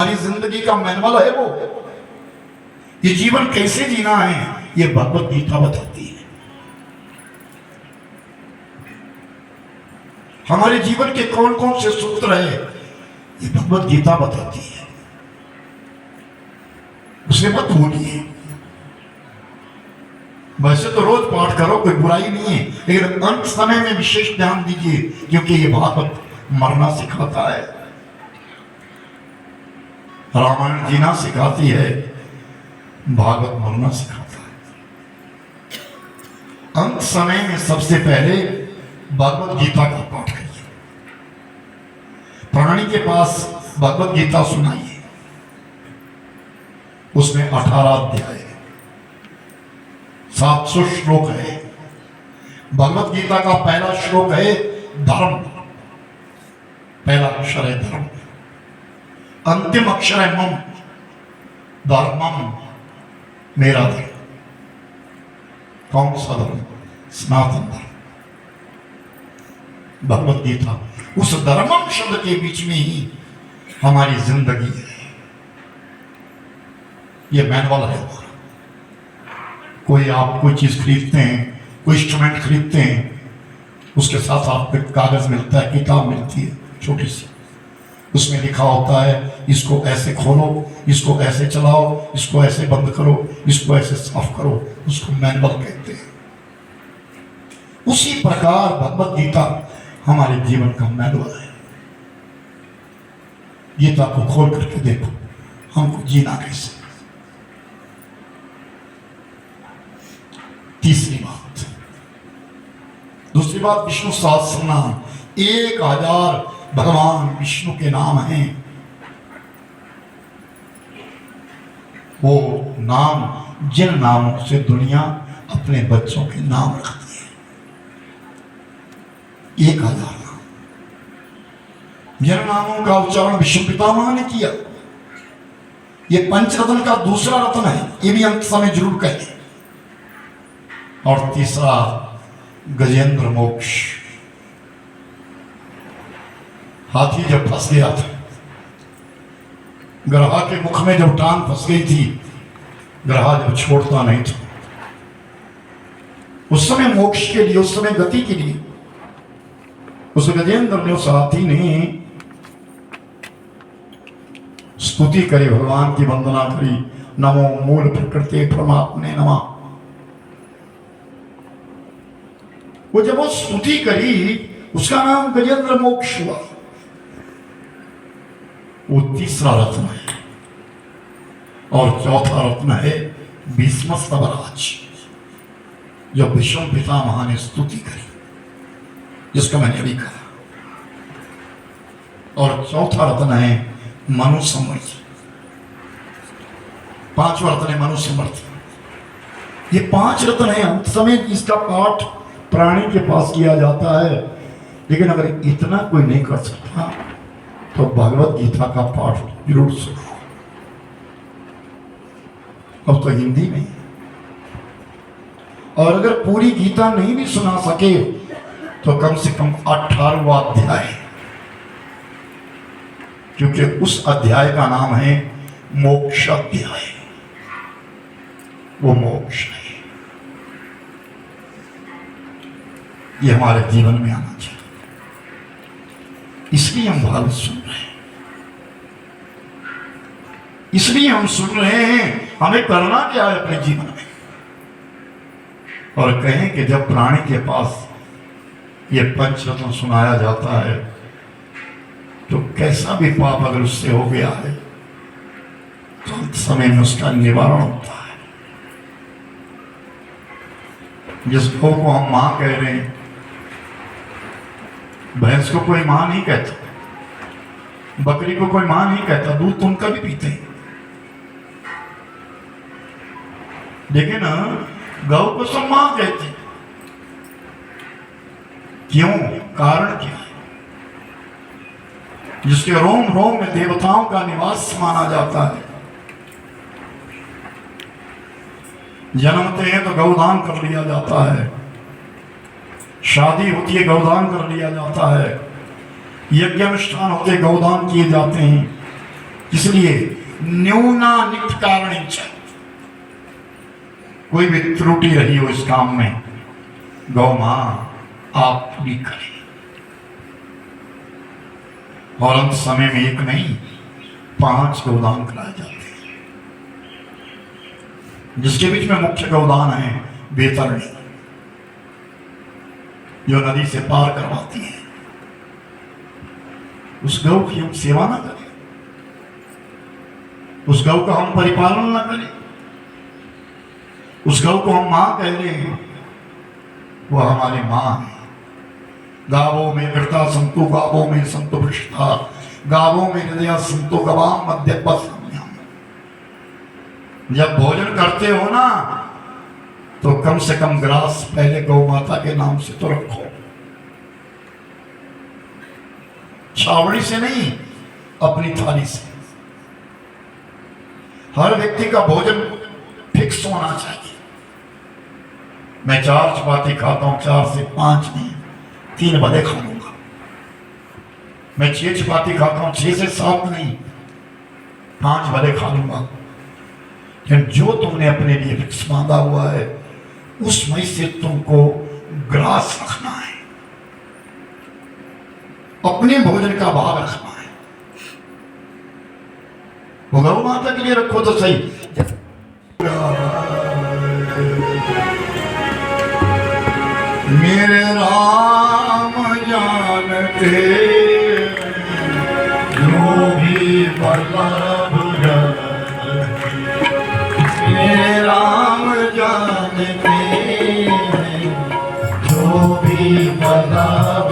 हमारी जिंदगी का मैनुअल है वो। ये जीवन कैसे जीना है ये भगवत गीता बताती है। हमारे जीवन के कौन कौन से सूत्र है ये भगवत गीता बताती है। उसे मत भूलिए। वैसे तो रोज पाठ करो, कोई बुराई नहीं है, लेकिन अंत समय में विशेष ध्यान दीजिए, क्योंकि ये भागवत मरना सिखाता है। रामायण जीना सिखाती है, भागवत मरना सिखाता है। अंत समय में सबसे पहले भगवत गीता का पाठ करिए। प्राणी के पास भगवत गीता सुनाइए। उसमें 18 अध्याय है, 700 श्लोक है। भगवत गीता का पहला श्लोक है धर्म। पहला अक्षर है धर्म, अंतिम अक्षर है मम। धर्मम, मेरा धर्म। कौन सा धर्म? सनातन धर्म। भगवत गीता उस धर्मम शब्द के बीच में ही हमारी जिंदगी है। ये मैनुअल है हमारा। कोई आप कोई चीज खरीदते हैं, कोई इंस्ट्रूमेंट खरीदते हैं, उसके साथ आपको कागज मिलता है, किताब मिलती है छोटी सी। उसमें लिखा होता है इसको ऐसे खोलो, इसको ऐसे चलाओ, इसको ऐसे बंद करो, इसको ऐसे साफ करो। उसको मैनुअल कहते हैं। उसी प्रकार भगवत गीता हमारे जीवन का मैनुअल है। गीता को खोल करके देखो हमको जीना कैसे। तीसरी बात, दूसरी बात, विष्णु सहस्त्र नाम। 1000 भगवान विष्णु के नाम हैं। वो नाम, जिन नामों से दुनिया अपने बच्चों के नाम रखती है, 1000 नाम। जिन नामों का उच्चारण विष्णु पितामह ने किया। ये पंचरत्न का दूसरा रत्न है, ये भी अंत समय जरूर कहें। और तीसरा गजेंद्र मोक्ष। हाथी जब फंस गया था, ग्रहा के मुख में जब टांग फंस गई थी, ग्रहा जब छोड़ता नहीं था, उस समय मोक्ष के लिए, उस समय गति के लिए उस गजेंद्र ने, उस हाथी ने स्तुति करी, भगवान की वंदना करी। नमो मूल प्रकृति परमात्मे नमः। वो जब वो स्तुति करी, उसका नाम गजेंद्र मोक्ष हुआ। वो तीसरा रत्न है। और चौथा रत्न है भीष्म स्तवराज, जो विष्णु पितामह ने स्तुति करी, जिसका मैंने अभी कहा। और चौथा रत्न है मनु समर्थ। पांचवा रत्न है मनु समर्थ। ये 5 रत्न है। अंत समय इसका पाठ प्राणी के पास किया जाता है, लेकिन अगर इतना कोई नहीं कर सकता तो भगवत गीता का पाठ जरूर सुनो। अब तो हिंदी में, और अगर पूरी गीता नहीं भी सुना सके तो कम से कम 18वां अध्याय, क्योंकि उस अध्याय का नाम है मोक्ष अध्याय। वो मोक्ष है, ये हमारे जीवन में आना चाहिए। इसलिए हम भागवत सुन रहे हैं, इसलिए हम सुन रहे हैं। हमें करना क्या है अपने जीवन में? और कहें कि जब प्राणी के पास ये पंचरत्न सुनाया जाता है तो कैसा भी पाप अगर उससे हो गया है तो अंत समय में उसका निवारण होता है। जिस गौ को हम मां कह रहे हैं, भैंस को कोई मां नहीं कहता, बकरी को कोई मां नहीं कहता, दूध तो उनका भी पीते हैं, लेकिन गौ को सब मां कहते हैं। क्यों? कारण क्या है? जिसके रोम रोम में देवताओं का निवास माना जाता है। जन्मते हैं तो गौदान कर लिया जाता है, शादी होती है गौदान कर लिया जाता है, यज्ञ अनुष्ठान होते गौदान किए जाते हैं, इसलिए न्यूना नित्य कारण, कोई भी त्रुटि रही हो इस काम में, गौ मां आप पूरी करें। और अंत समय में एक नहीं 5 गौदान कराए जाते हैं, जिसके बीच में मुख्य गौदान है बेतरणी, जो नदी से पार करवाती है। उस गौ की हम सेवा ना करें, उस गौ का हम परिपालन ना करें, उस गौ को हम मां कह लें, वो हमारी मां है। गावों में घृता संतो गावों में संतो वृषता, गावों में हृदय संतो गवाम मध्य पश्चिम। जब भोजन करते हो ना तो कम से कम ग्रास पहले गौ माता के नाम से तो रखो, छावड़ी से नहीं, अपनी थाली से। हर व्यक्ति का भोजन फिक्स होना चाहिए। मैं 4 चपाती खाता हूं, 4 से 5 नहीं, 3 भले खा लूंगा। मैं 6 चपाती खाता हूं, 6 से 7 नहीं, 5 भले खा लूंगा। लेकिन जो तुमने अपने लिए फिक्स मांगा हुआ है उसमें से तुमको ग्रास रखना है, अपने भोजन का भाग रखना है। वो गौ माता के लिए रखो तो सही। मेरे राम जानते जो भी बल्लभ मेरे राम जानते जो भी बल्लभ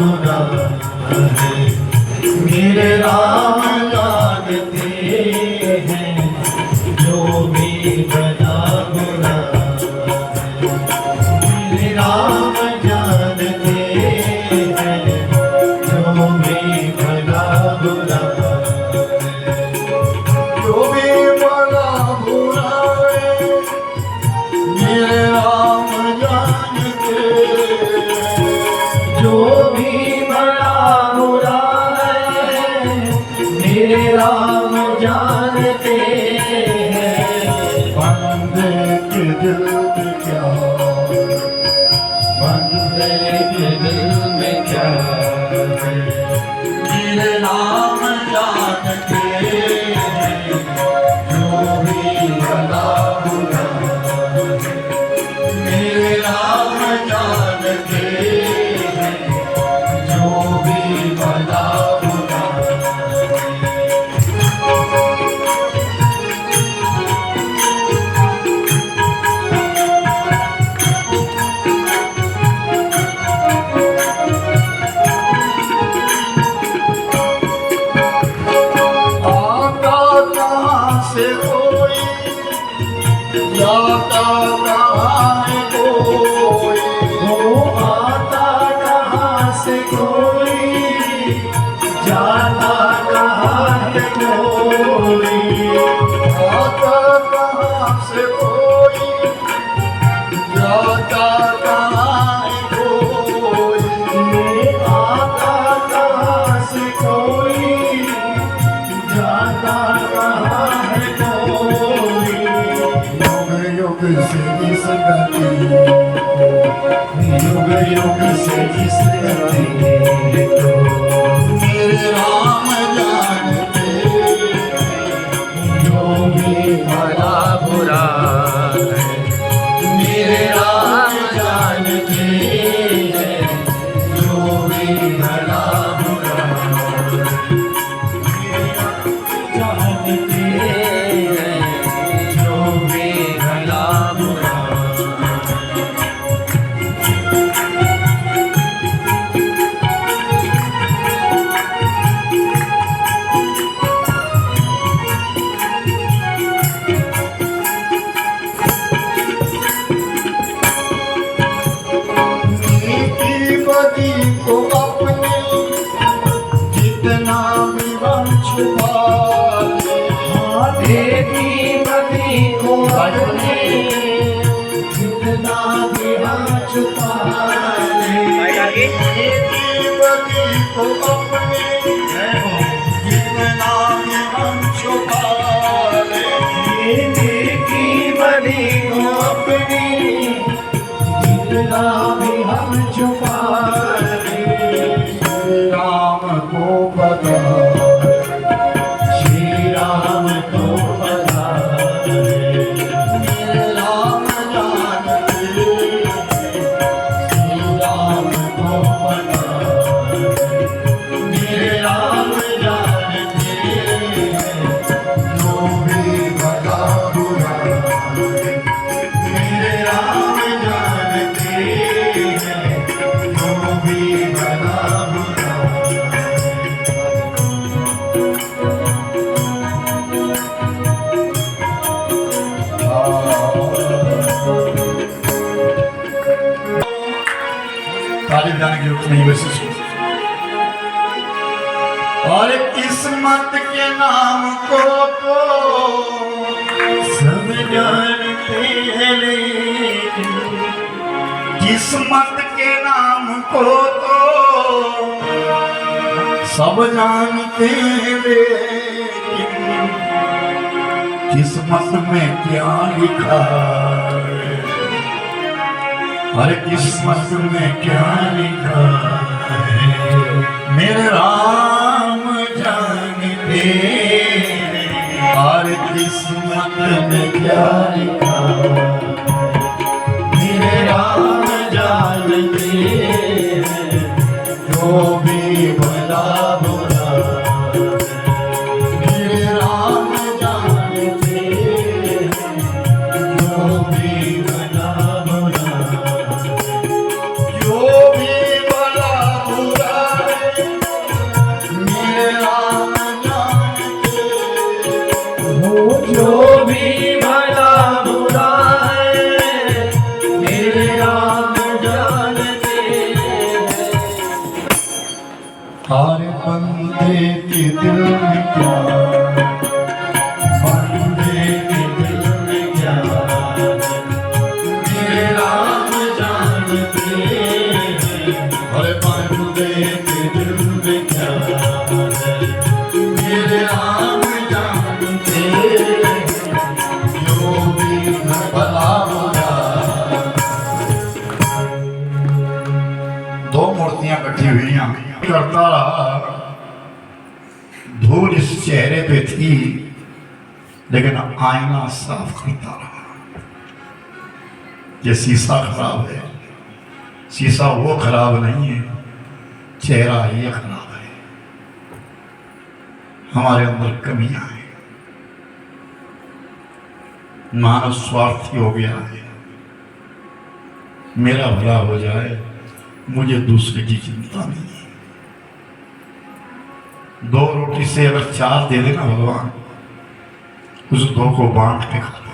मेरे राम जानते हैं जो भी बड़ा बुरा, मेरे राम जानते हैं जो भी बड़ा बुरा, जो भी बड़ा बुरा है मेरे राम जानते, जो भी बड़ा बुरा मेरे राम जानते हैं। बंदे के दिल में क्या, बंदे के दिल में क्या है मेरे राम जानते हैं, जो भी भला बुरा मेरे राम जानते हैं, जो भी भला से कोई जाता कहाँ है कोई, वो आता कहाँ से कोई जाता कहाँ है कोई, आता कहाँ से कोई जाता कहाँ है कोई, आता कहाँ से कोई जाता कहाँ है कोई। युग युग से जिस गति युग युग से जिस गति को मेरे राम जानते, जो भी भला बुरा है मेरे राम जानते हैं, जो भी भला बुरा जानते हैं, जो भी भला बुरा। नीति बदी को अपने जितना भी मन छुपा देवी बदी को अपने जितना भी हम छुपा देवी बदी को अपने जितना भी हम छुपा गीत नहीं वैसे सुनो। और किस्मत के नाम को तो सब जानते हैं, लेकिन किस्मत के नाम को तो सब जानते हैं, लेकिन किस्मत में क्या लिखा है, हर किस्मत में क्या लिखा है, मेरे राम जानते हर किस्मत में क्या लिखा है, मेरे राम जानते जो भी भला बुरा, मेरे राम जानते जो भी भला बुरा, जो भी भला बुरा मेरे राम जानते, जो भी भला बुरा है मेरे राम जानते हैं। हर बंदे के दिल में क्या, बंदे के दिल में क्या, मेरे राम जानते हैं, हर बंदे के दिल में क्या, मेरे राम जानते हैं, जो भी भला बुरा। दो मूर्तियां बैठी हुई हैं, करता रहा, धूल इस चेहरे पे थी, लेकिन आईना साफ करता रहा। ये शीशा खराब है, शीशा वो खराब नहीं है, चेहरा ये खराब है, हमारे अंदर कमियां हैं, मानव स्वार्थी हो गया है, मेरा भला हो जाए, मुझे दूसरे की चिंता नहीं है। दो रोटी से अगर चार दे देना भगवान, उस दो को बांट के खा लो,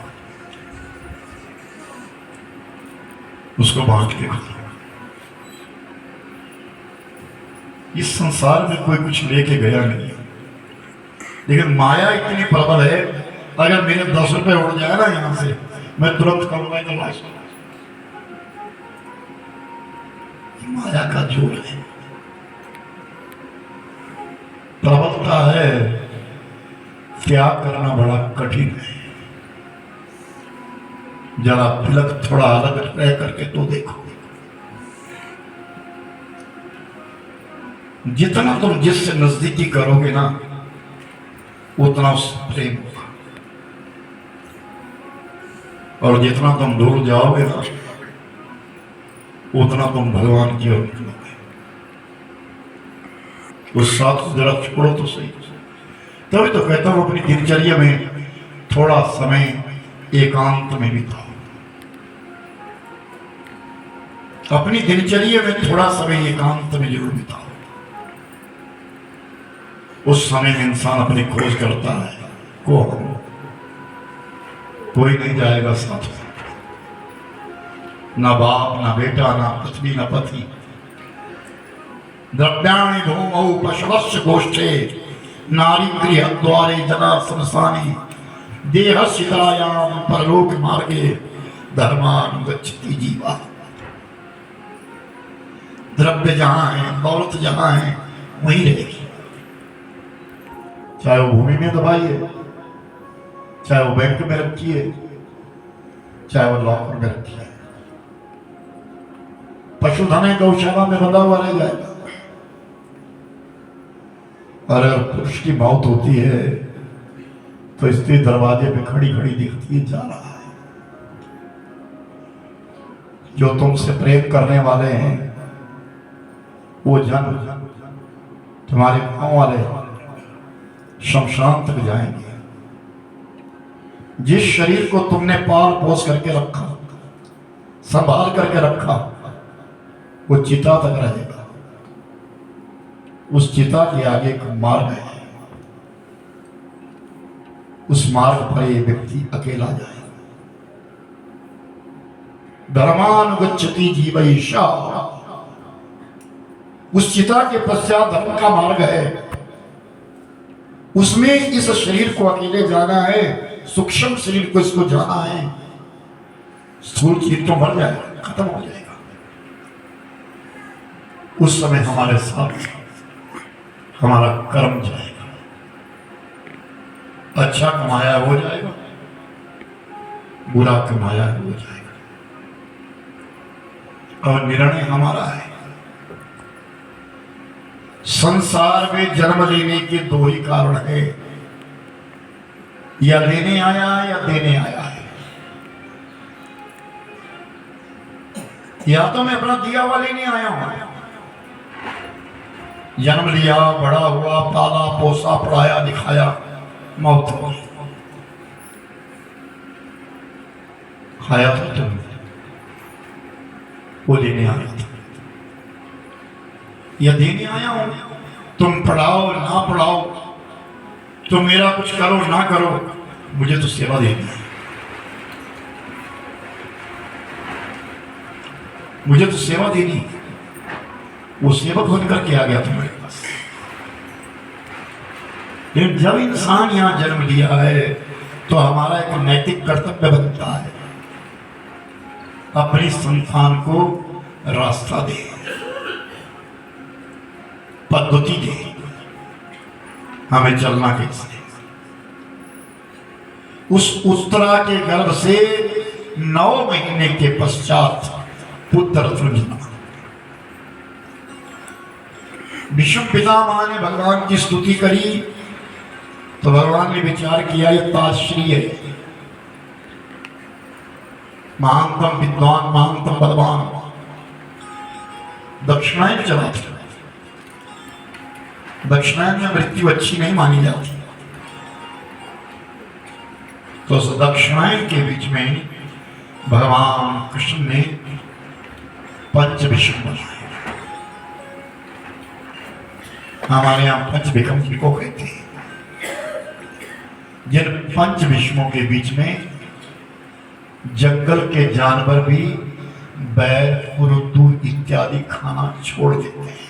उसको बांट के खा लो। इस संसार में कोई कुछ लेके गया नहीं, लेकिन माया इतनी प्रबल है, अगर मेरे 10 रुपए उड़ जाए ना यहां से, मैं तुरंत करूंगा तलाश। माया का जोर है, प्रबलता है, क्या करना बड़ा कठिन है। जरा तिलक थोड़ा अलग रह करके तो देखो, जितना तुम जिससे नजदीकी करोगे ना, उतना उससे प्रेम होगा, और जितना तुम दूर जाओगे ना, उतना तुम भगवान की ओर निकलोगे। उस साथ जरा छोड़ो तो सही। तभी तो कहता हूं अपनी दिनचर्या में थोड़ा समय एकांत में बिताओ, अपनी दिनचर्या में थोड़ा समय एकांत में जरूर बिताओ। उस समय में इंसान अपनी खोज करता है, कोई नहीं जाएगा साथ में, ना बाप ना बेटा ना पत्नी ना पति। द्रव्याणि भूमौ पशवस्य गोष्ठे नारी गृह द्वारे जना समसानी देहस्य दयायाम परलोक मार्गे धर्मानुगच्छति जीवा। द्रव्य जहां है, दौलत जहां है, वहीं रहेगी, चाहे वो भूमि में दबाई है, चाहे वो बैंक में रखी है, चाहे वो लॉकर में रखी है। पशुधन है, गौशाला में बंधा हुआ रह जाएगा। और अगर पुरुष की मौत होती है तो स्त्री दरवाजे पे खड़ी खड़ी दिखती है, जा रहा है। जो तुमसे प्रेम करने वाले हैं वो जन तुम्हारे गांव वाले शमशान तक जाएंगे। जिस शरीर को तुमने पाल पोस करके रखा, संभाल करके रखा, वो चिता तक रहेगा। उस चिता के आगे एक मार्ग है, उस मार्ग पर ये व्यक्ति अकेला जाए। धर्मानुगच्छति जीवैषा उस चिता के पश्चात धर्म का मार्ग है, उसमें इस शरीर को अकेले जाना है, सूक्ष्म शरीर को इसको जाना है। स्थूल शरीर तो मर जाएगा, खत्म हो जाएगा। उस समय हमारे साथ हमारा कर्म जाएगा, अच्छा कमाया हो जाएगा, बुरा कमाया हो जाएगा, और निर्णय हमारा है। संसार में जन्म लेने के दो ही कारण है, या लेने आया या देने आया है। या तो मैं अपना दिया हुआ लेने आया हूं, जन्म लिया, बड़ा हुआ, पाला पोसा, पढ़ाया लिखाया, मौत हो गई। खाया तो तुम, वो लेने आया था। या देने आया हूं, तुम पढ़ाओ ना पढ़ाओ, तुम मेरा कुछ करो ना करो, मुझे तो सेवा देनी है, मुझे तो सेवा देनी है। वो सेवक बनकर के आ गया तुम्हारे पास। लेकिन जब इंसान यहां जन्म लिया है तो हमारा एक नैतिक कर्तव्य बनता है, अपनी संतान को रास्ता दे, पद्धति दे, हमें चलना कैसे। उस उत्तरा के गर्भ से 9 महीने के पश्चात पुत्र रत्न जन्मा। विष्णु पितामह ने भगवान की स्तुति करी तो भगवान ने विचार किया, ये ताश्री है, महानतम विद्वान, महानतम बलवान, दक्षिणायन चला था। दक्षिणायन में मृत्यु अच्छी नहीं मानी जाती, तो उस दक्षिणायन के बीच में भगवान कृष्ण ने पंच विष्णु बनाए। हमारे यहाँ पंच विक्रम जिनको कहते हैं, जिन पंच विष्णुओं के बीच में जंगल के जानवर भी बैल, कुरुतु इत्यादि खाना छोड़ देते हैं।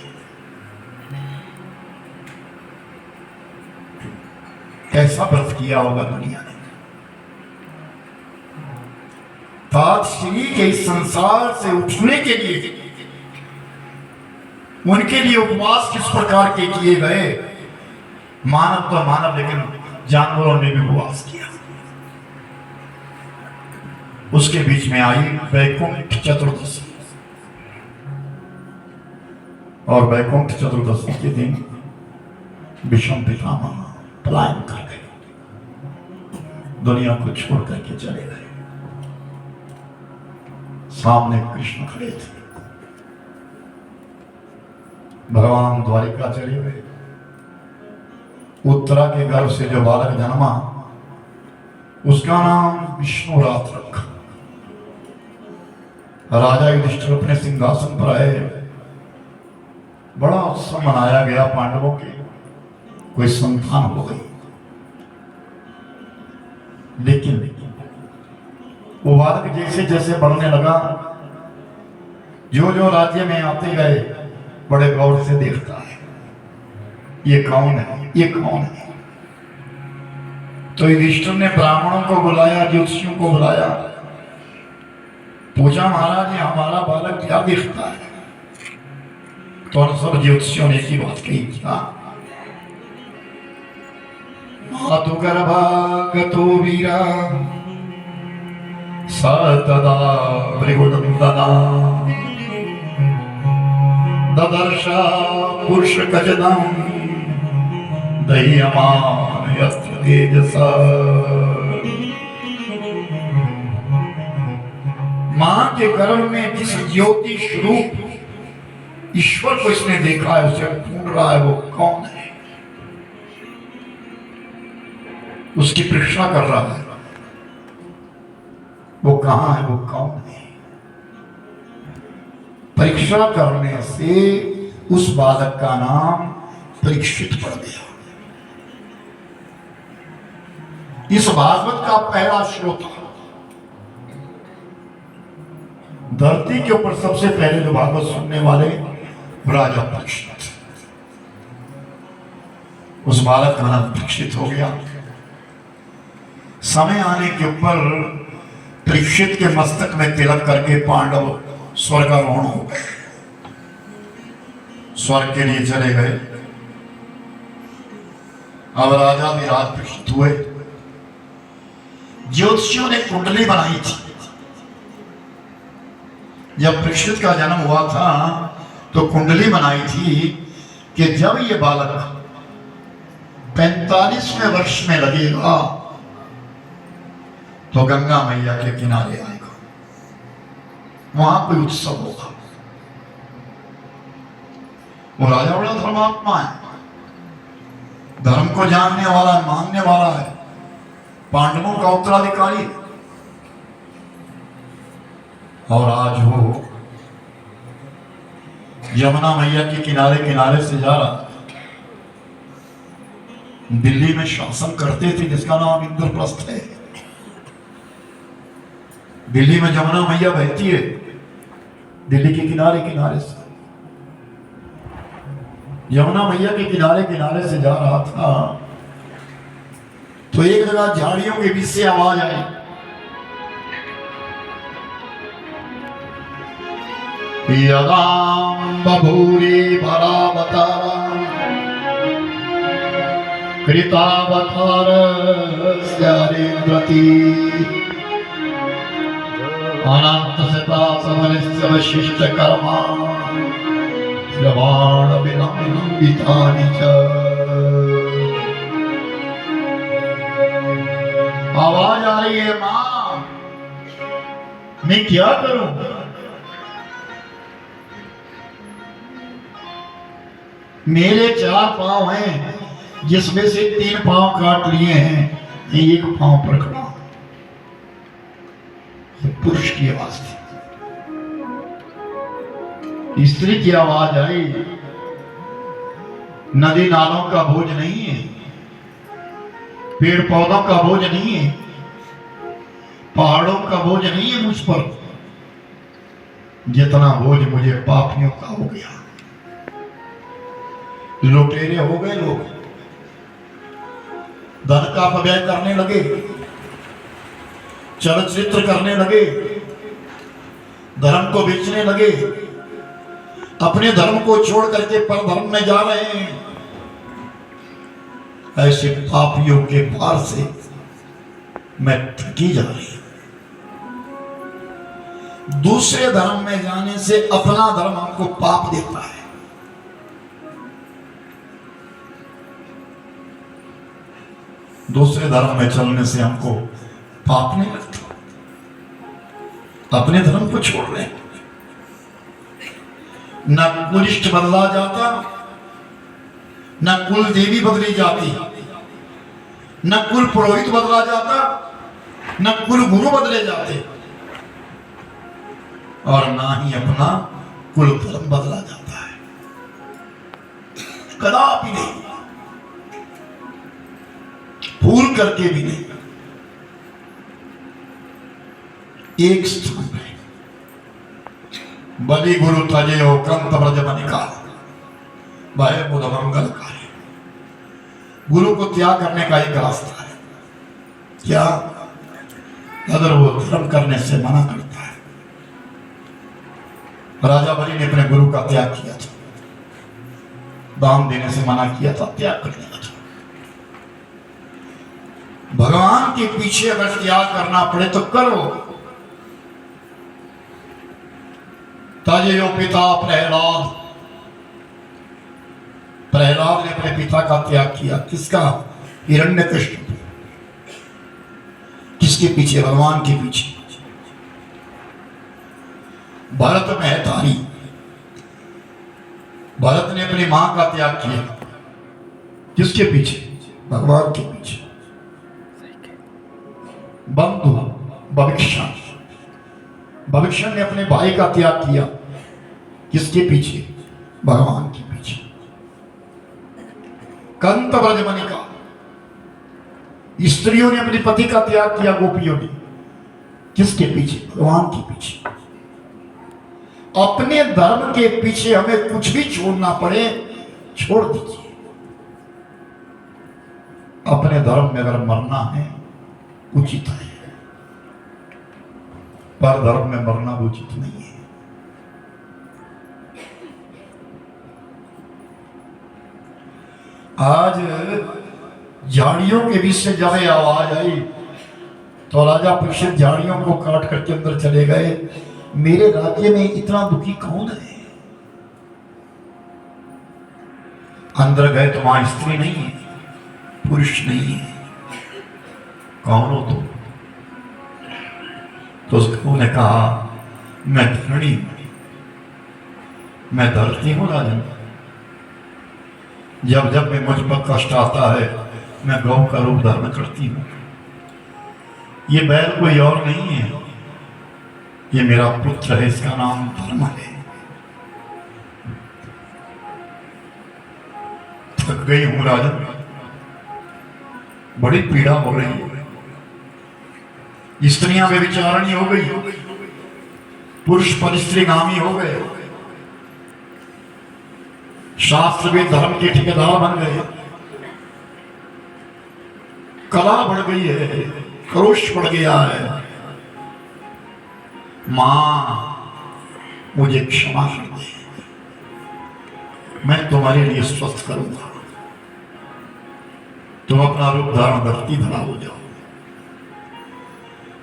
कैसा व्रत किया होगा दुनिया ने। ताश्री के संसार से उठने के लिए उनके लिए उपवास किस प्रकार के किए गए। मानव तो मानव, लेकिन जानवरों ने भी उपवास किया। उसके बीच में आई वैकुंठ चतुर्दशी, और वैकुंठ चतुर्दशी के दिन विष्णु पितामह पलायन कर गए, दुनिया को छोड़ करके चले गए। सामने कृष्ण खड़े थे, भगवान द्वारिका चले गए। उत्तरा के गर्भ से जो बालक जन्मा उसका नाम विष्णुरात रखा। राजा युधिष्ठिर अपने सिंहासन पर आए, बड़ा उत्सव मनाया गया। पांडवों के कोई संतान हो गई, लेकिन वो बालक जैसे जैसे बढ़ने लगा, जो जो राज्य में आते गए बड़े गौर से देखता है, ये कौन है, ये कौन है। तो युधिष्ठिर ने ब्राह्मणों को बुलाया, ज्योतिषियों को बुलाया, पूछा महाराज ये हमारा बालक क्या दिखता है। तो सब ज्योतिषियों ने एक ही बात कही, क्या मातु गर्भागतो वीरा सतदा भृगुनंदना ददर्शा पुरुष गजदम दह्यमान यत्र तेजसा। मां के गर्भ में जिस ज्योति स्वरूप ईश्वर को इसने देखा है, उसे ढूंढ रहा है, वो कौन है, उसकी परीक्षा कर रहा है, वो कहां है, वो कौन है। परीक्षा करने से उस बालक का नाम परीक्षित पड़ गया। इस भागवत का पहला श्रोता, धरती के ऊपर सबसे पहले जो भागवत सुनने वाले राजा परीक्षित, उस बालक का नाम परीक्षित हो गया। समय आने के ऊपर परीक्षित के मस्तक में तिलक करके पांडव स्वर्गारोहण हो गए, स्वर्ग के लिए चले गए। अब राजा विराट परीक्षित हुए। ज्योतिषियों ने कुंडली बनाई थी। जब परीक्षित का जन्म हुआ था तो कुंडली बनाई थी कि जब ये बालक 45वें वर्ष में लगेगा तो गंगा मैया के किनारे आएगा, वहां कोई उत्सव होगा। वो राजा बड़ा धर्मात्मा है, धर्म को जानने वाला है, मानने वाला है, पांडवों का उत्तराधिकारी। और आज वो यमुना मैया के किनारे किनारे से जा रहा, दिल्ली में शासन करते थे जिसका नाम इंद्रप्रस्थ है। दिल्ली में यमुना मैया बहती है, दिल्ली के किनारे किनारे से यमुना मैया के किनारे किनारे से जा रहा था तो एक जगह झाड़ियों के बीच से आवाज आई, यदाम बभूरी भरावतारा कृतावतार स्यारेन्द्रति अनंत सता समनिश्च वशिष्ठ कर्मा श्रवाण विलंबितानि च। आवाज आ रही है, मां मैं क्या करूं? मेरे 4 पांव हैं जिसमें से 3 पांव काट लिए हैं, एक पांव पर खड़ा। पुरुष की आवाज थी। स्त्री की आवाज आई, नदी नालों का बोझ नहीं है, पेड़ पौधों का बोझ नहीं है, पहाड़ों का बोझ नहीं है मुझ पर, जितना बोझ मुझे पापियों का हो गया। लुटेरे हो गए लोग, धन का अपव्यय करने लगे, चलचित्र करने लगे, धर्म को बेचने लगे, अपने धर्म को छोड़ करके पर धर्म में जा रहे हैं। ऐसे पापियों के पार से मैं थकी जा रही हूं। दूसरे धर्म में जाने से अपना धर्म हमको पाप देता है। दूसरे धर्म में चलने से हमको पाप नहीं लगता, अपने धर्म को छोड़ रहे हैं। न कुलिष्ठ बदला जाता, न कुल देवी बदली जाती, न कुल पुरोहित बदला जाता, न कुल गुरु बदले जाते, और ना ही अपना कुल धर्म बदला जाता है, कदापि नहीं, भूल करके भी नहीं। एक स्थान है, बलि गुरु तजयो क्रंत ब्रज बनिका भय बुध मंगलकारी। गुरु को त्याग करने का एक रास्ता है, क्या? अगर वो धर्म करने से मना करता है। राजा बलि ने अपने गुरु का त्याग किया था, दान देने से मना किया था, त्याग करने का था। भगवान के पीछे अगर त्याग करना पड़े तो करो। तजयो पिता प्रहलाद, प्रहलाद ने अपने पिता का त्याग किया। किसका? हिरण्यकश्यप। किसके पीछे? भगवान के पीछे। भरत में है तारी, भरत ने अपनी मां का त्याग किया। किसके पीछे? भगवान के पीछे। बंधु भविष्य, भविष्य ने अपने भाई का त्याग किया। किसके पीछे? भगवान के पीछे। कंत ब्रजमनिका, स्त्रियों ने अपने पति का त्याग किया, गोपियों ने। किसके पीछे? भगवान के पीछे। अपने धर्म के पीछे हमें कुछ भी छोड़ना पड़े, छोड़ दीजिए। अपने धर्म में अगर मरना है उचित है, पर धर्म में मरना उचित नहीं है। आज झाड़ियों के बीच से जब ये आवाज आई तो राजा परीक्षित झाड़ियों को काट करके अंदर चले गए। मेरे राज्य में इतना दुखी कौन है? अंदर गए तो वहां स्त्री नहीं है, पुरुष नहीं है। कौन हो तुम? तो उसने कहा मैं धरणी हूं, मैं धरती हूं राजन। जब जब मैं मुझ पर कष्ट आता है मैं गौ का रूप धारण करती हूं। ये बैल कोई और नहीं है, ये मेरा पुत्र है, इसका नाम धर्म है। थक गई हूं राजन, बड़ी पीड़ा हो रही है। स्त्रियां व्यभिचारिणी हो गई, पुरुष पर स्त्रीगामी हो गए, शास्त्र भी धर्म के ठेकेदार बन गए, कला बढ़ गई है, क्रोश बढ़ गया है। मां मुझे क्षमा कर दे, मैं तुम्हारे लिए स्वस्थ करूंगा, तुम अपना रूप धारण धरती धरा हो जाओ।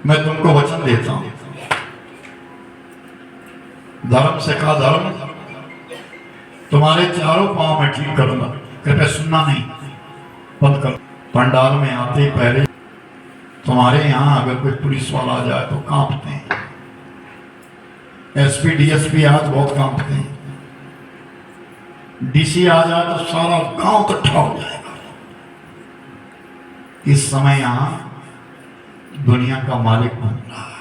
मैं तुमको वचन देता हूं, धर्म से कहा धर्म, तुम्हारे चारों पांव में ठीक करूंगा। कृपया सुनना नहीं, बंद करो। पंडाल में आते पहले तुम्हारे यहां अगर कोई पुलिस वाला आ जाए तो कांपते हैं, एसपी डीएसपी आज बहुत कांपते हैं, डीसी आ जाए तो सारा गांव इकट्ठा हो जाएगा। इस समय यहां दुनिया का मालिक बन रहा है।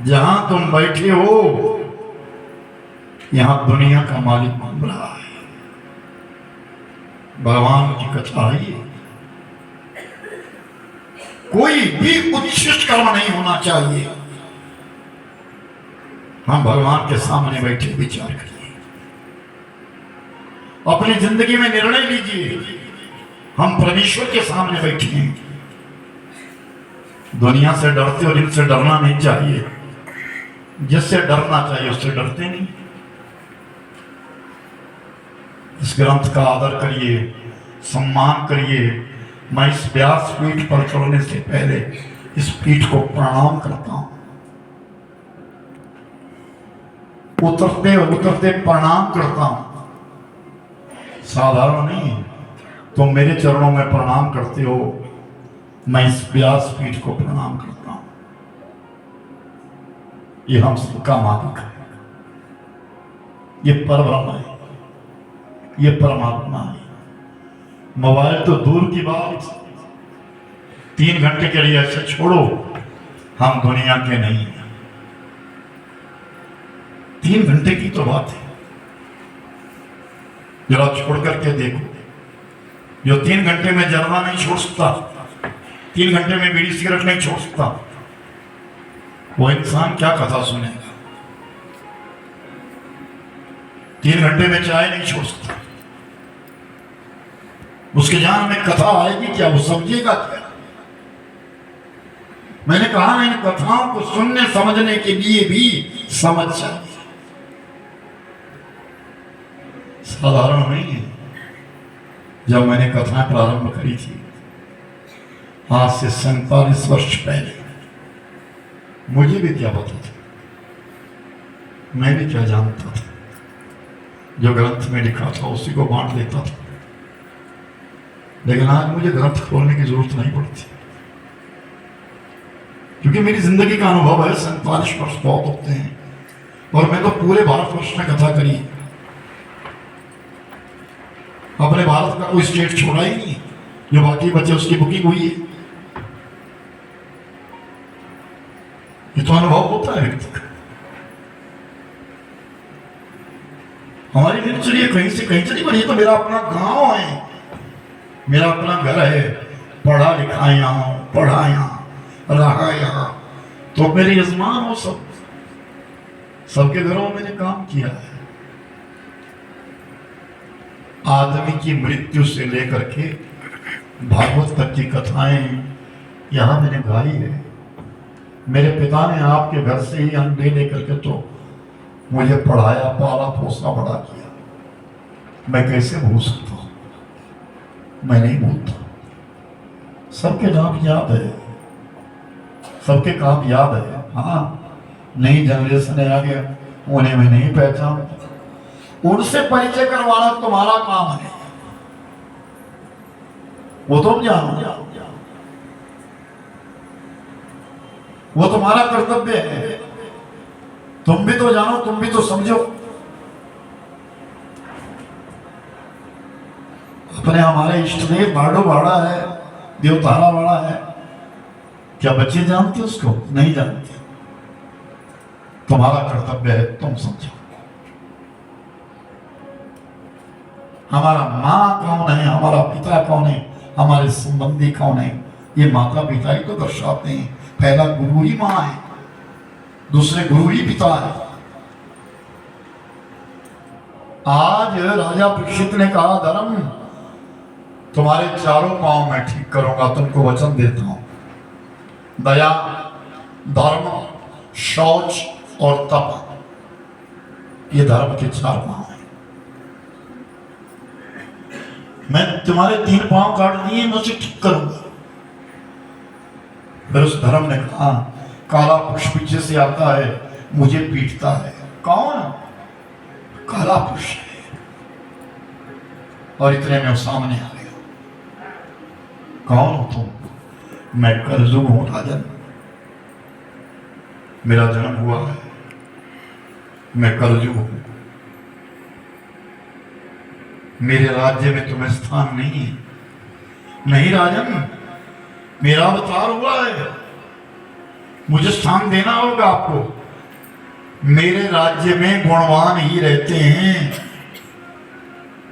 जहां तुम बैठे हो यहां दुनिया का मालिक बन रहा है। भगवान की कथा है, कोई भी उच्छिष्ट कर्म नहीं होना चाहिए। हम भगवान के सामने बैठे विचार करिए, अपनी जिंदगी में निर्णय लीजिए। हम परमेश्वर के सामने बैठे हैं। दुनिया से डरते और इनसे डरना नहीं चाहिए, जिससे डरना चाहिए उससे डरते नहीं। इस ग्रंथ का आदर करिए, सम्मान करिए। मैं इस व्यास पीठ पर चढ़ने से पहले इस पीठ को प्रणाम करता हूं, उतरते उतरते प्रणाम करता हूं। साधारण नहीं है, तुम मेरे चरणों में प्रणाम करते हो, मैं इस व्यास पीठ को प्रणाम करता हूं। ये हम सबका मालिक है, ये परब्रह्म है, ये परमात्मा है। मोबाइल तो दूर की बात, 3 घंटे के लिए ऐसे छोड़ो, हम दुनिया के नहीं हैं। 3 घंटे की तो बात है, जरा छोड़ करके देखो। जो 3 घंटे में जर्दा नहीं छोड़ सकता, 3 घंटे में बीड़ी सिगरेट नहीं छोड़ सकता, वो इंसान क्या कथा सुनेगा? 3 घंटे में चाय नहीं छोड़ सकता, उसके जान में कथा आएगी क्या? वो समझेगा क्या? मैंने कहा ना, इन कथाओं को सुनने समझने के लिए भी समझ चाहिए, साधारण नहीं है। जब मैंने कथाएं प्रारंभ करी थी आज से 47 वर्ष पहले, मुझे भी क्या पता था, मैं भी क्या जानता था? जो ग्रंथ में लिखा था उसी को बांट देता था। लेकिन आज मुझे ग्रंथ खोलने की जरूरत नहीं पड़ती, क्योंकि मेरी जिंदगी का अनुभव है। 47 वर्ष बहुत होते हैं, और मैं तो पूरे भारतवर्ष में कथा करी, अपने भारत का कोई स्टेट छोड़ा ही नहीं। जो बाकी बचे उसकी बुकिंग हुई है। ये तो अनुभव होता है व्यक्ति का। हमारी दिनचर्या कहीं से कहीं चली बनी, तो मेरा अपना गांव है, मेरा अपना घर है, पढ़ा लिखा यहाँ, पढ़ा यहाँ, रहा यहाँ, तो मेरे यजमान हो सब, सबके घरों में मैंने काम किया है। आदमी की मृत्यु से लेकर के भागवत तक की कथाएं यहां मैंने गाई है। मेरे पिता ने आपके घर से ही अंडे लेकर के तो मुझे पढ़ाया, पाला, पोसा, बड़ा किया। मैं कैसे भूल सकता हूं? मैं नहीं भूलता। सबके नाम याद है, सबके काम याद है। हाँ, नई जनरेशन आ गया, उन्हें मैं नहीं पहचानता। उनसे परिचय करवाना तुम्हारा काम है, वो तुम जानो, वो तुम्हारा कर्तव्य है। तुम भी तो जानो, तुम भी तो समझो। अपने हमारे इष्ट देव बाड़ो बाड़ा है, देवतारा बाड़ा है, क्या बच्चे जानते उसको? नहीं जानते। तुम्हारा कर्तव्य है, तुम समझो। हमारा माँ कौन है, हमारा पिता कौन है, हमारे संबंधी कौन है, ये माता पिता ही तो दर्शाते हैं। पहला गुरु ही माँ है, दूसरे गुरु ही पिता है। आज राजा परीक्षित ने कहा, धर्म तुम्हारे चारों पांव मैं ठीक करूंगा, तुमको वचन देता हूं। दया, धर्म, शौच और तप, ये धर्म के चार पांव हैं। मैं तुम्हारे 3 पांव काट दिए, मैं उसे ठीक करूंगा। फिर उस धर्म ने कहा, काला पुरुष पीछे से आता है, मुझे पीटता है। कौन? काला पुरुष है। और इतने में वो सामने आ गया। कौन हो तुम? मैं कलजुग हूं राजन, मेरा जन्म हुआ है, मैं कलजुग हूं। मेरे राज्य में तुम्हें स्थान नहीं है। नहीं राजन, मेरा अवतार हुआ है, मुझे स्थान देना होगा आपको। मेरे राज्य में गुणवान ही रहते हैं,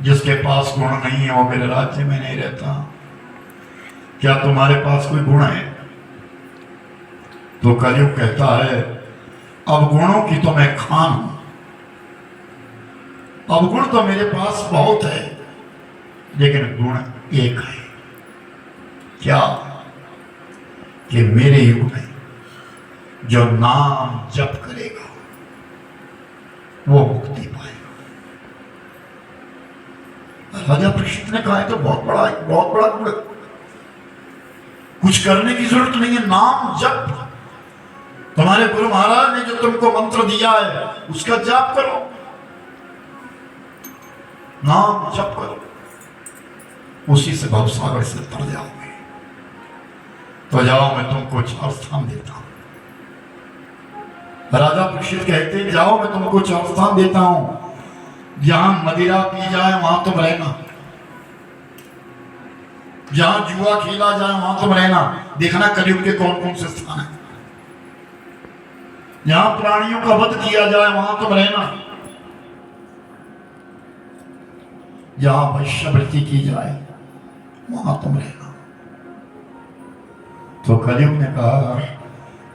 जिसके पास गुण नहीं है वो मेरे राज्य में नहीं रहता। क्या तुम्हारे पास कोई गुण है? तो कलयुग कहता है, अब गुणों की तो मैं खान हूं। अवगुण तो मेरे पास बहुत है, लेकिन गुण एक है। क्या? कि मेरे युग में जो नाम जप करेगा वो मुक्ति पाएगा। राजा परीक्षित ने कहा, तो बहुत बड़ा गुण, कुछ करने की जरूरत नहीं है, नाम जप। तुम्हारे गुरु महाराज ने जो तुमको मंत्र दिया है उसका जाप करो, नाम जप करो, उसी से भवसागर से तर जाओगे। तो जाओ, मैं तुमको 4 स्थान देता हूं। राजा परीक्षित कहते, जाओ मैं तुमको 4 स्थान देता हूं। जहां मदिरा पी जाए वहां तुम रहना, जहां जुआ खेला जाए वहां तुम रहना। देखना कलयुग के कौन कौन से स्थान है। जहां प्राणियों का वध किया जाए वहां तुम रहना, जहां वैश्यवृत्ति की जाए वहां तुम रहना। तो कलयुग ने कहा,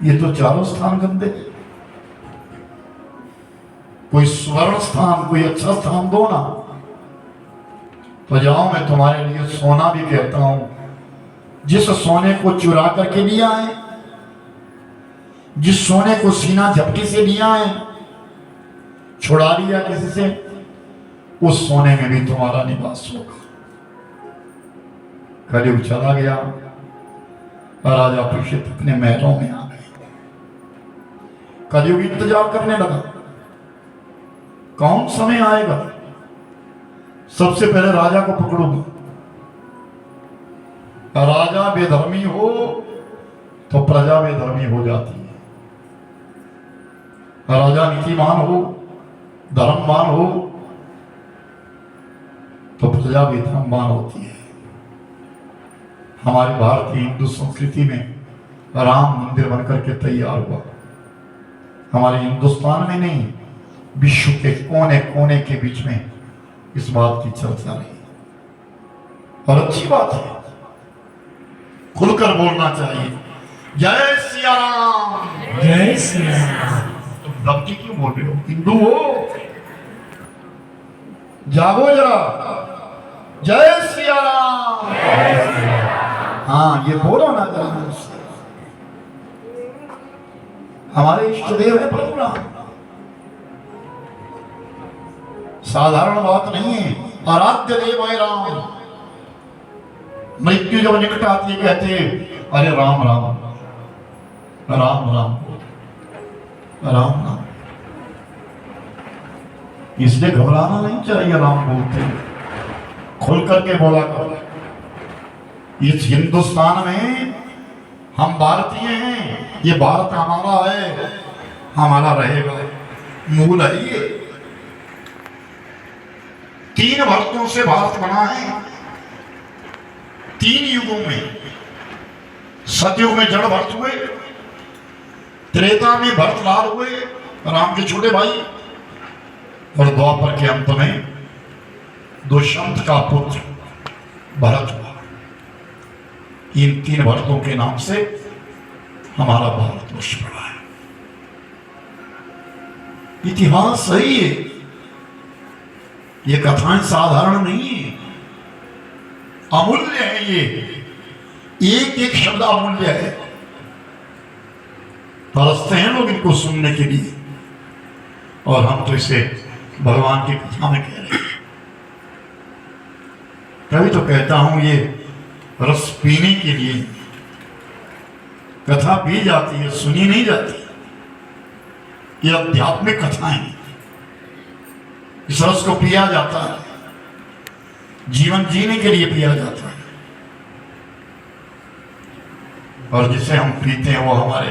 ये तो 4 स्थान गंदे, कोई स्वर्ण स्थान, कोई अच्छा स्थान दो ना। तो जाओ, मैं तुम्हारे लिए सोना भी कहता हूं। जिस सोने को चुरा करके लिया है, जिस सोने को सीना झपटी से लिया है, छुड़ा लिया किसी से, उस सोने में भी तुम्हारा निवास होगा। कलयुग चला गया और राजा परीक्षित अपने महलों में आ गए। कलयुग इंतजार करने लगा, कौन समय आएगा सबसे पहले राजा को पकड़ूंगा। राजा बेधर्मी हो तो प्रजा बेधर्मी हो जाती है, राजा नीतिमान हो, धर्मवान हो तो प्रजा भी धर्मवान होती है। हमारी भारतीय हिंदू संस्कृति में राम मंदिर बनकर के तैयार हुआ। हमारे हिंदुस्तान में नहीं, विश्व के कोने कोने के बीच में इस बात की चर्चा रही, और अच्छी बात है, खुलकर बोलना चाहिए। जय सिया राम। जय श्री राम। तुम धमकी क्यों बोल रहे हो? हिंदू हो, जागो जरा। जय श्री राम। हाँ, ये बोलो ना जरा। हमारे इष्ट देव है प्रभु राम, साधारण बात नहीं है। आराध्य देव है राम। मृत्यु जब निकट आती है कहते हैं अरे राम राम राम राम राम राम। इसलिए घबराना नहीं चाहिए। राम बोलते हैं, खुल करके बोला करो। इस हिंदुस्तान में हम भारतीय हैं, ये भारत हमारा है, हमारा रहेगा, मूल है ये। 3 भरतों से भारत बना है, 3 युगों में। सतयुग में जड़ भरत हुए, त्रेता में भरतलाल हुए, राम के छोटे भाई, और द्वापर के अंत में दुष्यंत का पुत्र भरत हुआ। इन 3 भरतों के नाम से हमारा भारतवर्ष पड़ा है। इतिहास सही है, ये कथाएं साधारण नहीं है, अमूल्य है। ये एक एक शब्द अमूल्य है। तरसते हैं लोग इनको सुनने के लिए, और हम तो इसे भगवान की कथा में कह रहे हैं। तभी तो कहता हूं ये रस पीने के लिए कथा पी जाती है, सुनी नहीं जाती। ये आध्यात्मिक कथाएं, इस रस को पिया जाता है, जीवन जीने के लिए पिया जाता है। और जिसे हम पीते हैं वो हमारे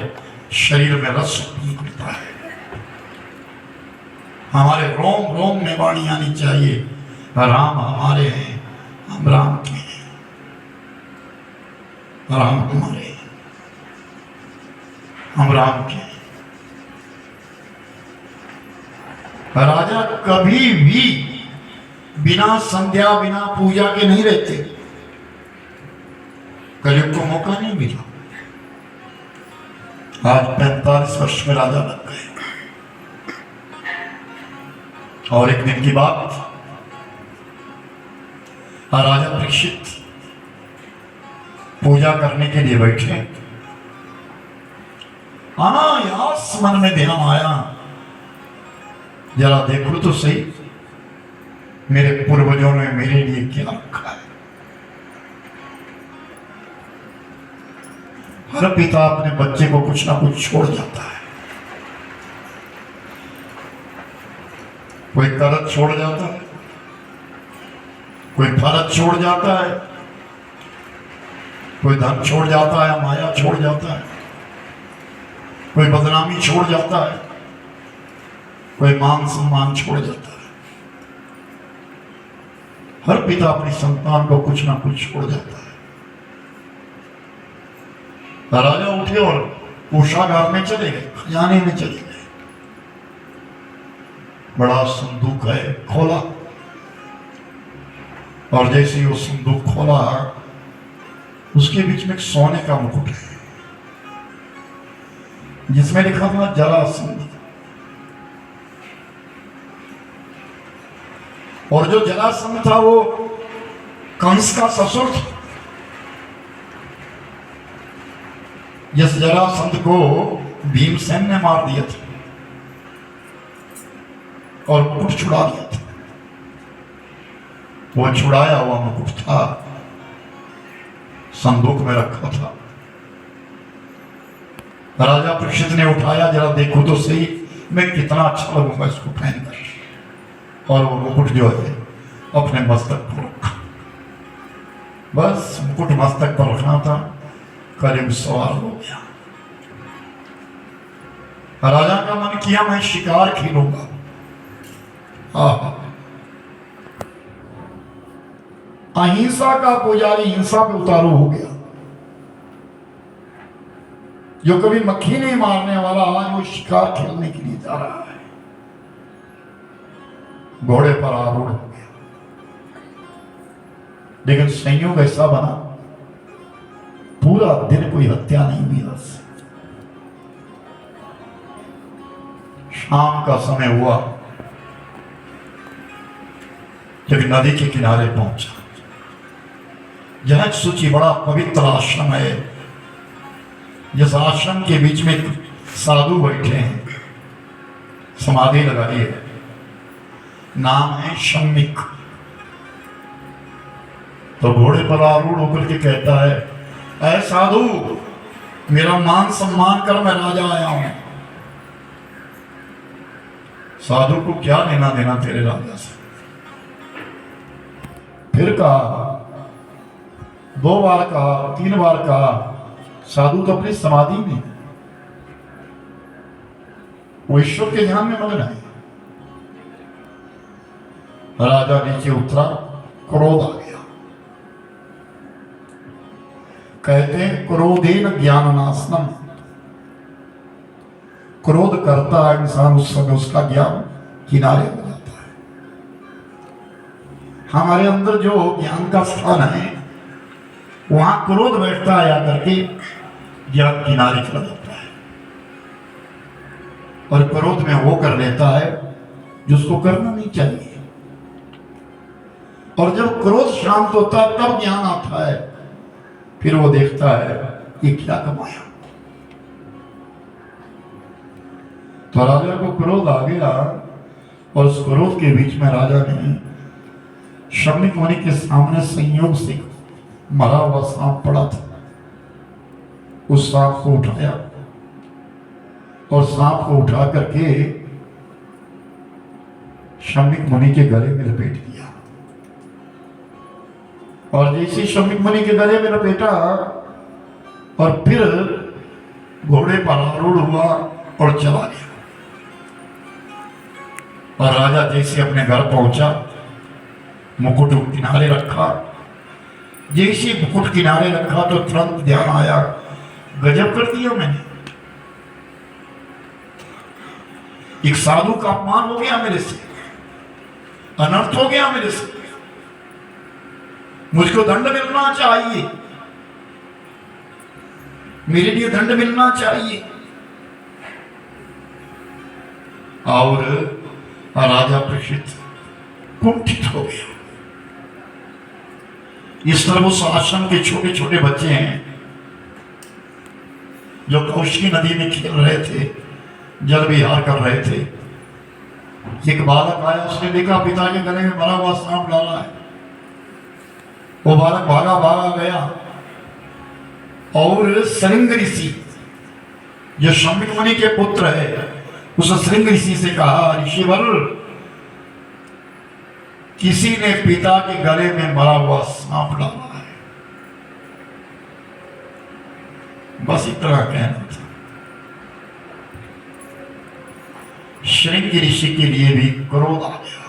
शरीर में रस निकलता है। हमारे रोम रोम में वाणी आनी चाहिए, राम हमारे हैं, हम राम के हैं, राम हमारे हैं, हम राम के हैं। राजा कभी भी बिना संध्या बिना पूजा के नहीं रहते। कलयुग को मौका नहीं मिला। आज 45 वर्ष में राजा लग गए। और एक दिन की बात, राजा परीक्षित पूजा करने के लिए बैठे। अनायास मन में ध्यान आया, जरा देखो तो सही मेरे पूर्वजों ने मेरे लिए क्या रखा है। हर पिता अपने बच्चे को कुछ ना कुछ छोड़ जाता है। कोई कर्ज छोड़ जाता है, कोई फर्ज छोड़ जाता है, कोई धन छोड़ जाता है, माया छोड़ जाता है, कोई बदनामी छोड़ जाता है, कोई मान सम्मान छोड़ जाता है। हर पिता अपनी संतान को कुछ ना कुछ छोड़ जाता है। राजा उठे और कोषागार में चले गए, खजाने में चले गए। बड़ा संदूक है, खोला, और जैसे ही वो संदूक खोला, उसके बीच में एक सोने का मुकुट है, जिसमें लिखा था जरासंध। और जो जरासंध था वो कंस का ससुर था। जिस जरासंध को भीमसेन ने मार दिया था और मुकुट छुड़ा दिया था, वो छुड़ाया हुआ मुकुट था, संदूक में रखा था। राजा परीक्षित ने उठाया, जरा देखो तो सही मैं कितना अच्छा लगूंगा इसको पहनकर। और वो मुकुट जो है अपने मस्तक पर रखा। बस मुकुट मस्तक पर रखना था, करीब सवार हो गया। राजा का मन किया मैं शिकार खेलूंगा। अहिंसा का पुजारी हिंसा पे उतारू हो गया। जो कभी मक्खी नहीं मारने वाला आज वो शिकार खेलने के लिए जा रहा है। घोड़े पर आरूढ़ हो गया। लेकिन संयोग ऐसा बना, पूरा दिन कोई हत्या नहीं हुई। बस शाम का समय हुआ, जब नदी के किनारे पहुंचा। यह सूची बड़ा पवित्र आश्रम है, जिस आश्रम के बीच में साधु बैठे हैं, समाधि लगाई है, नाम है शम्मिक। तो घोड़े पर आरूढ़ होकर के कहता है, ऐ साधु, मेरा मान सम्मान कर, मैं राजा आया हूं। साधु को क्या लेना देना तेरे राजा से? फिर कहा, 2 बार कहा, 3 बार कहा, साधु तो अपनी समाधि में, वो ईश्वर के ध्यान में मग्न है। राजा नीचे उतरा, क्रोध आ गया। कहते हैं क्रोधेन ज्ञाननाशनम, क्रोध करता है इंसान उस समय उसका ज्ञान किनारे हो जाता है। हमारे अंदर जो ज्ञान का स्थान है वहां क्रोध बैठता है आकर के, ज्ञान किनारे चला जाता है और क्रोध में वो कर लेता है जिसको करना नहीं चाहिए। और जब क्रोध शांत होता है तब ज्ञान आता है। फिर वो देखता है ये क्या कमाया। तो राजा को क्रोध आ गया और उस क्रोध के बीच में राजा ने शम्मिक मुनि के सामने संयोग से मरा हुआ सांप पड़ा था, उस सांप को उठाया और सांप को उठा करके शम्मिक मुनि के गले में लपेट दिया। और जैसे शम्मिक मुनि के गले में लपेटा और फिर घोड़े पर आरूढ़ हुआ और चला गया। और राजा जैसे अपने घर पहुंचा, मुकुट किनारे रखा। जैसे मुकुट किनारे रखा तो तुरंत ध्यान आया, गजब कर दिया मैंने, एक साधु का अपमान हो गया मेरे से, अनर्थ हो गया मेरे से, मुझको दंड मिलना चाहिए, मेरे लिए दंड मिलना चाहिए। और राजा परीक्षित कुंठित हो गया। इस तरह उस आश्रम के छोटे छोटे बच्चे हैं जो कौशिकी नदी में खेल रहे थे, जल विहार कर रहे थे। एक बालक आया, उसने देखा पिता के गले में मरा हुआ सांप डाला है। वो बालक भागा भागा गया और श्रृंग ऋषि जो शम्मिक मुनि के पुत्र है, उस श्रृंग ऋषि से कहा, ऋषिवर, किसी ने पिता के गले में मरा हुआ सांप डाला है। बस इतना कहना था। श्रृंग ऋषि के लिए भी क्रोध आ गया।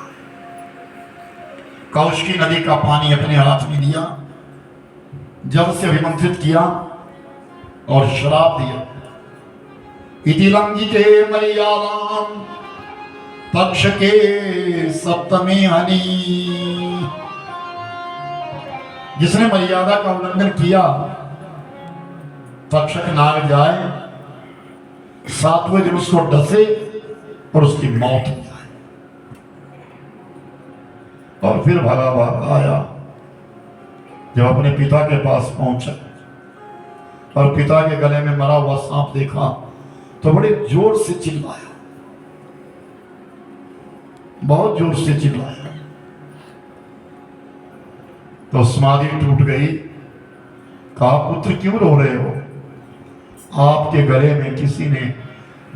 कौशिकी नदी का पानी अपने हाथ में लिया, जल से अभिमंत्रित किया और श्राप दिया, इति लंघिते मर्यादाम तक्षके सप्तमे हनि। जिसने मर्यादा का उल्लंघन किया, तक्षक नाग जाए, 7वें दिन उसको डसे और उसकी मौत हो जाए। और फिर भागा भागा आया। जब अपने पिता के पास पहुंचा और पिता के गले में मरा हुआ सांप देखा तो बड़े जोर से चिल्लाया, बहुत जोर से चिल्लाया। तो समाधि टूट गई। कहा, पुत्र क्यों रो रहे हो? आपके गले में किसी ने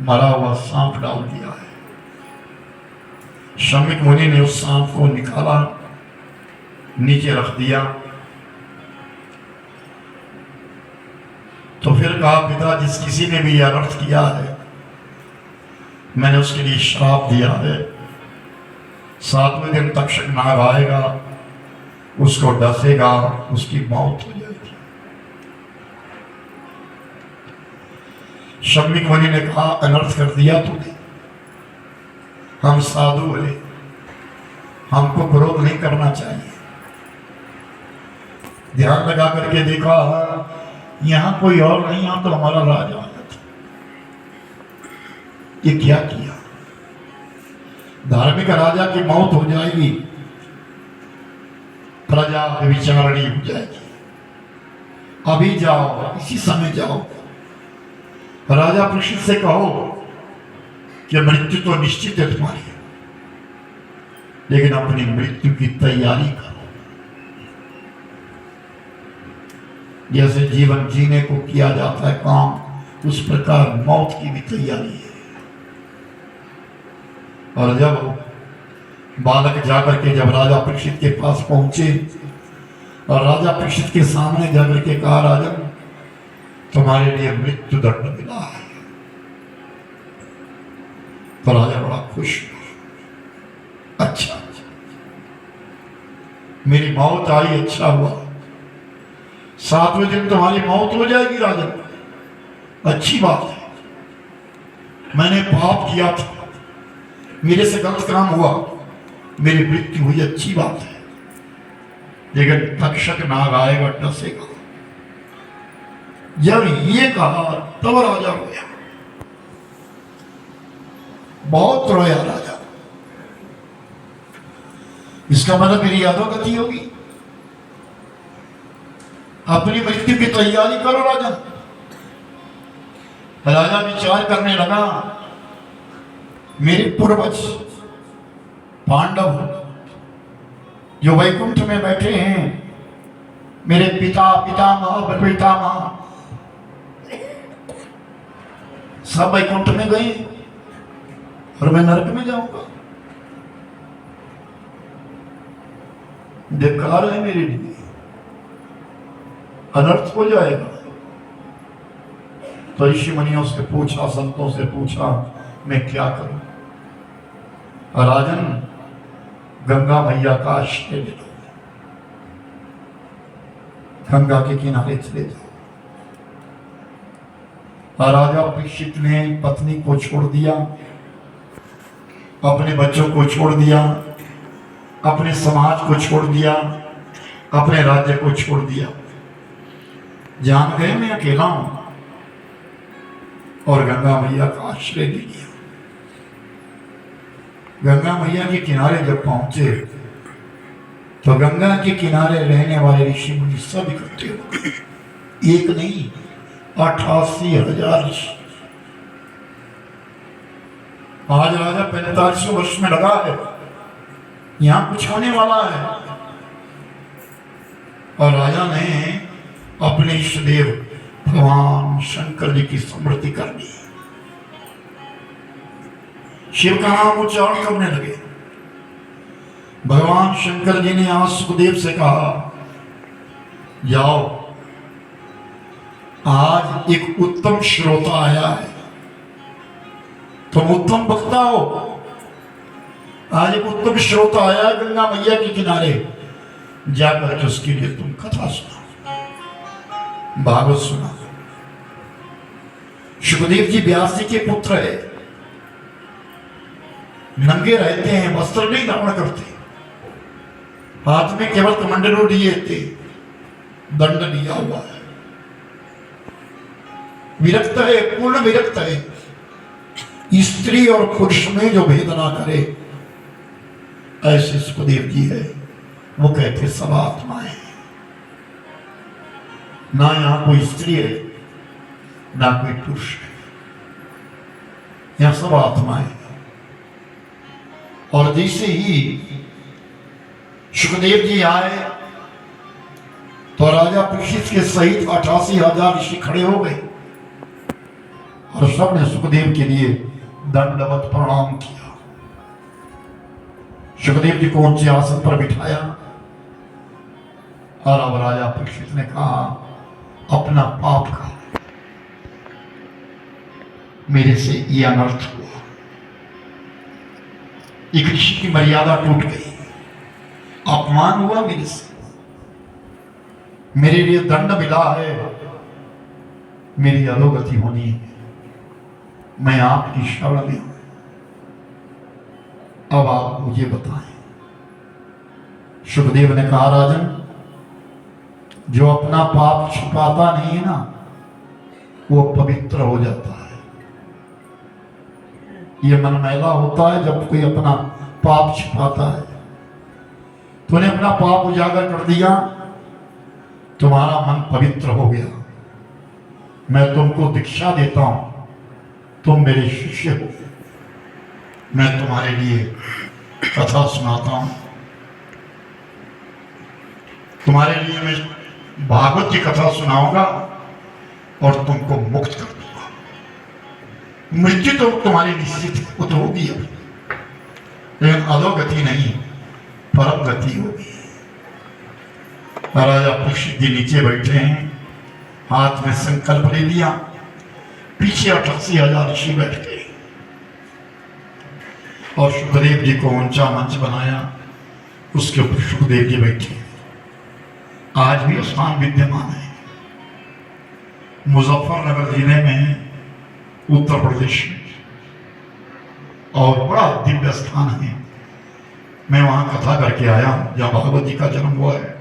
मरा हुआ सांप डाल दिया है। शम्मिक मुनि ने उस सांप को निकाला, नीचे रख दिया। तो फिर कहा, पिता, जिस किसी ने भी यह अनर्थ किया है, मैंने उसके लिए श्राप दिया है। 7वें दिन तक्षक नाग आएगा, उसको डसेगा, उसकी मौत हो जाएगी। शम्मिक मुनि ने कहा, अनर्थ कर दिया तूने, हम साधु हैं, हमको क्रोध नहीं करना चाहिए। ध्यान लगा करके देखा, यहां कोई और नहीं, यहां तो हमारा राजा आया था। ये क्या किया? धार्मिक राजा की मौत हो जाएगी, प्रजा विचारणी हो जाएगी। अभी जाओ, इसी समय जाओ, राजा परीक्षित से कहो कि मृत्यु तो निश्चित है तुम्हारी, लेकिन अपनी मृत्यु की तैयारी करो। जैसे जीवन जीने को किया जाता है काम, उस प्रकार मौत की भी तैयारी है। और जब बालक जाकर के जब राजा परीक्षित के पास पहुंचे और राजा परीक्षित के सामने जाकर के कहा, राजन तुम्हारे लिए मृत्यु दंड मिला है, तो राजा बड़ा खुश हुआ। अच्छा, मेरी मौत आई, अच्छा हुआ। 7वें दिन तुम्हारी मौत हो जाएगी राजन, अच्छी बात है। मैंने पाप किया था, मेरे से गलत काम हुआ, मेरी मृत्यु हुई, अच्छी बात है। लेकिन तक्षक नाग आएगा, डसेगा। जब ये कहा तब राजा रोया, बहुत रोया राजा। इसका मतलब मेरी अधोगति होगी। अपनी मृत्यु की तैयारी करो राजा। राजा विचार करने लगा, मेरे पूर्वज पांडव जो वैकुंठ में बैठे हैं, मेरे पिता पितामह पितामह सब वैकुंठ में गए और मैं नरक में जाऊंगा। धिक्कार है मेरे लिए, अनर्थ हो जाएगा। तो ऋषि मुनियों से पूछा, संतों से पूछा, मैं क्या करूं? राजन, गंगा मैया का आश्रय ले लो, गंगा के किनारे चले जाओ। राजा परीक्षित ने पत्नी को छोड़ दिया, अपने बच्चों को छोड़ दिया, अपने समाज को छोड़ दिया, अपने राज्य को छोड़ दिया। जान गए मैं अकेला हूं, और गंगा मैया का आश्रय ले लिया। गंगा मैया के किनारे जब पहुंचे तो गंगा के किनारे रहने वाले ऋषि मुनि सब इकट्ठे हो गए। एक नहीं, 88,000 ऋषि। आज राजा 45 वर्ष में लगा है, यहां कुछ होने वाला है। और राजा ने अपने इष्ट देव भगवान शंकर जी की स्मृति करनी, शिव का नाम उच्चारण करने लगे। भगवान शंकर जी ने आज सुखदेव से कहा, जाओ, आज एक उत्तम श्रोता आया है, तुम उत्तम वक्ता हो। आज एक उत्तम श्रोता आया गंगा मैया के किनारे, जाकर के उसके लिए तुम कथा सुना, भागवत सुना। सुखदेव जी व्यास जी के पुत्र है, नंगे रहते हैं, वस्त्र नहीं धारण करते, हाथ में केवल कमंडलू लिए थे, दंड लिया हुआ है, विरक्त है, पूर्ण विरक्त है। स्त्री और पुरुष में जो भेद ना करे, ऐसे सुखदेव जी है। वो कहते सब आत्माएं, ना यहां कोई स्त्री है ना कोई पुरुष है, यहां सब आत्माएं। और जैसे ही सुखदेव जी आए तो राजा परीक्षित के सहित 88,000 ऋषि खड़े हो गए और सबने सुखदेव के लिए दंडवत प्रणाम किया। सुखदेव जी को ऊंचे आसन पर बिठाया और अब राजा परीक्षित ने कहा, अपना पाप का मेरे से ये अनर्थ हुआ, एक ऋषि की मर्यादा टूट गई, अपमान हुआ मेरे से, मेरे लिए दंड मिला है, मेरी अधोगति होनी है, मैं आपकी शरण में हूं, अब आप मुझे बताएं। सुखदेव ने कहा, राजन, जो अपना पाप छुपाता नहीं है ना, वो पवित्र हो जाता है। ये मन मैला होता है जब कोई अपना पाप छिपाता है। तूने अपना पाप उजागर कर दिया, तुम्हारा मन पवित्र हो गया। मैं तुमको दीक्षा देता हूं, तुम मेरे शिष्य हो। मैं तुम्हारे लिए कथा सुनाता हूं, तुम्हारे लिए मैं भागवत की कथा सुनाऊंगा और तुमको मुक्त कर दूंगा। मृत्यु तो तुम्हारी निश्चित है, वो तो होगी अब, लेकिन अधोगति नहीं, परम गति होगी। राजा परीक्षित जी नीचे बैठे हैं, हाथ में संकल्प ले लिया, पीछे 88,000 ऋषि बैठ गए और सुखदेव जी को ऊंचा मंच बनाया, उसके ऊपर सुखदेव जी बैठे। आज भी स्थान विद्यमान है, मुजफ्फरनगर जिले में, उत्तर प्रदेश में, और बड़ा दिव्य स्थान है। मैं वहां कथा करके आया हूं, जहां भागवत जी का जन्म हुआ है।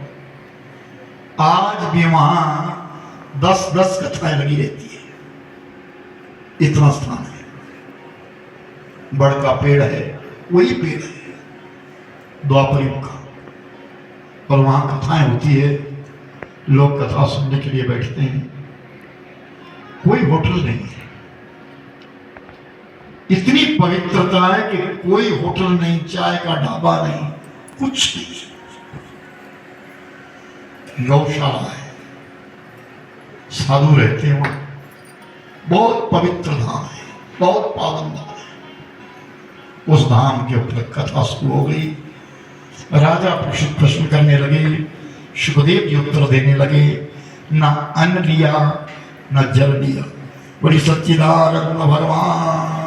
आज भी वहां 10-10 कथाएं लगी रहती है, इतना स्थान है। बड़ का पेड़ है, वही पेड़ है द्वापर युग का, और वहां कथाएं होती है, लोग कथा सुनने के लिए बैठते हैं। कोई होटल नहीं है, इतनी पवित्रता है कि कोई होटल नहीं, चाय का ढाबा नहीं, कुछ नहीं। गौशाला है, साधु रहते हैं वहां, बहुत पवित्र धाम है, बहुत पावन धाम है। उस धाम के ऊपर कथा शुरू हो गई। राजा परीक्षित प्रश्न करने लगे, सुखदेव जी उत्तर देने लगे। न अन्न लिया न जल लिया, बड़ी सच्चिदानंद भगवान।